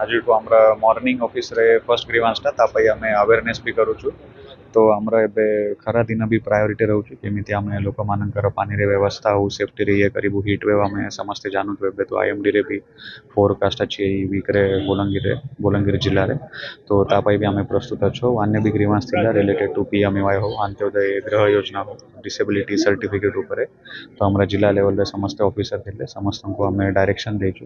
आज morning office रे first ग्रीवांसटा तापाई आमे अवेयरनेस भी करूछु। तो हमरा एबे खरा दिन भी प्रायोरिटी रहउछि केमिति आमे लोक मानकर पानी रे व्यवस्था हो सेफ्टी रे ये करिबु। हीट वेव आमे समस्ते जानू एबे तो आईएमडी रे भी फोरकास्ट अछि एई वीक रे बोलंगीर जिल्ला रे। तो तापाई भी आमे प्रस्तुत अछो। अन्य भी ग्रीवांस थिला रिलेटेड टू पीएमवाई हो अंत्योदय गृह योजना हो डिसेबिलिटी सर्टिफिकेट ऊपर। तो हमरा जिला लेवल रे समस्त ऑफिसर थिले समस्त को आमे डायरेक्शन देछु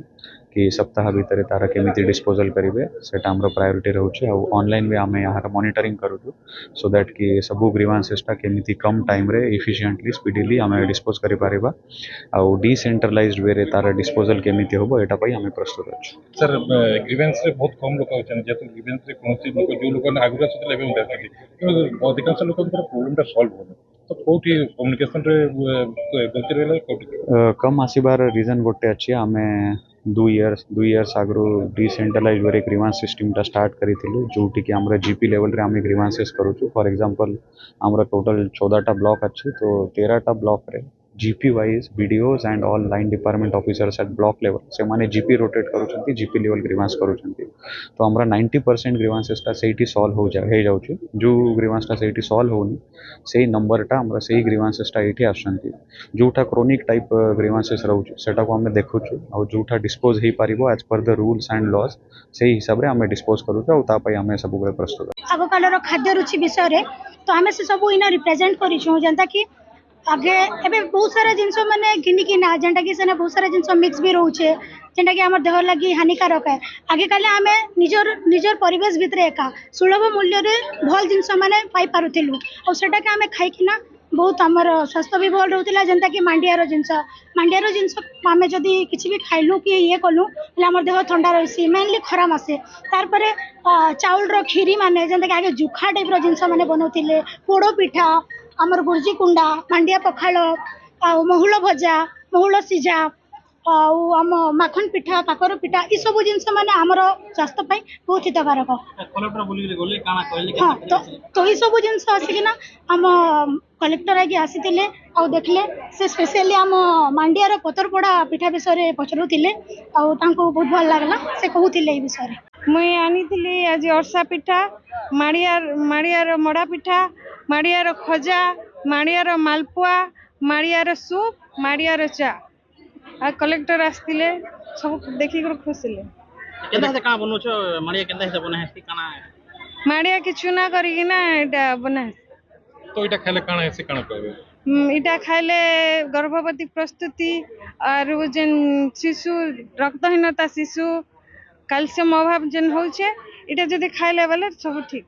कि सप्ताह भीतर तारा केमिति डिस्पोजल करिवे सेटा हमरो प्रायोरिटी रहउछि। आ ऑनलाइन भी आमे यार मॉनिटरिंग करूछु सो दैट कि सब ग्रीवांसेस टा केमिति कम टाइम रे एफिशिएंटली स्पीडीली आमे डिस्पोज करि पारिबा आ डिसेंट्रलाइज्ड वे रे तारा डिस्पोजल केमिति होबो एटा पई आमे प्रस्तुत अछु। सर ग्रीवेंस रे बहुत कम लोक होछन जेतु ग्रीवेंस रे कोनोसी लोक जो लोक ने आगुरा सते लेबे उंदा कि अधिकांश लोक प्रॉब्लम टा सॉल्व होनो तो कोठी कम्युनिकेशन रे गलती रहला कोठी कम आसीबार रीजन गोटे अछि। आमे 2 इयर्स आगरो डिसेंट्रलाइज्ड वे ग्रीवांस सिस्टम टा स्टार्ट करिथिलु जोटी कि हमरा जीपी लेवल रे आमे ग्रीवांसेस करूछु। फॉर एग्जांपल हमरा टोटल 14 टा ब्लॉक अछि तो 13 टा ब्लॉक रे GP wise BDOs and all line department officers at block level से माने जीपी रोटेट करूछंती जीपी लेवल ग्रीवांस करूछंती। तो हमरा 90% ग्रीवांसेस टा सेठी सॉल्व हो जाउछि। जो ग्रीवांस टा सेठी सॉल्व होनी सेही नंबर टा हमरा सेही ग्रीवांसेस टा एठी आछंती। जोटा क्रोनिक टाइप ग्रीवांसेस रहउछि सेटा को हमें देखुछु और जोटा डिस्पोज हे पारिबो as per the rules and laws सेही हिसाब रे हमें डिस्पोज करूछु और तापई हमें सब बेले प्रस्तुत आगो कालर खाद्य रुचि विषय रे तो हमें से सब इना रिप्रेजेंट करिछु जनता कि आगे एबे बहुत सारा जिनस माने घिनिकी ना जेंटा कि सेना बहुत सारा जिनस मिक्स भी रहउछे जेंटा कि हमर देह लागि हानिकारक है। आगे काले आमे निजर परिवेश भितर एका सुलभ मूल्य रे भल जिनस माने पाई पारुथिलु और सेटा के आमे खाइ कि ना बहुत हमर स्वास्थ्य भी भल रहउतिला जेंता कि मांडियारो जिनस आमे जदी किछि भी खाइलु कि ये कलु ले हमर देह ठंडा रहसी मेनली खरा मासे तार परे चाउल रो खीरी माने जेंता कि आगे जुखा टाइप रो जिनस माने बनौतिले पोड़ो पिठा आमर गुर्जी कुंडा मांडिया पखाल आ महुल भजा महुल सिझा आम माखन पिठा काकर पिठा ये सब जिनस माने आमर स्वास्थ्य पाई बहुत हितकारक। हाँ तो ये सब जिनस आसिकिना आम कलेक्टर आगे आसीथिले आ देखले से स्पेशली आम मांडियार पतरपड़ा पिठा विषय पचरुथिले आ तांको बहुत भल लागला से कहूथिले ए विषय मुई आनी आज अरसा पिठा माड़ियार मड़ा पिठा माड़ियार खजा माड़ियार मालपुआ माड़ियार सूप माड़ियार चा आ कलेक्टर आसतिले सब देखि कर खुशिले केदा से का बनोछ माड़िया केदा से बना है काना माड़िया के चुना करी ना एटा बना तो इटा खाले काना है से काना कहबे इटा खाइले गर्भवती प्रस्तुति और जेन शिशु रक्तहीनता शिशु कैल्शियम अभाव जेन होचे इटा जदि खाइले बेले सब ठीक।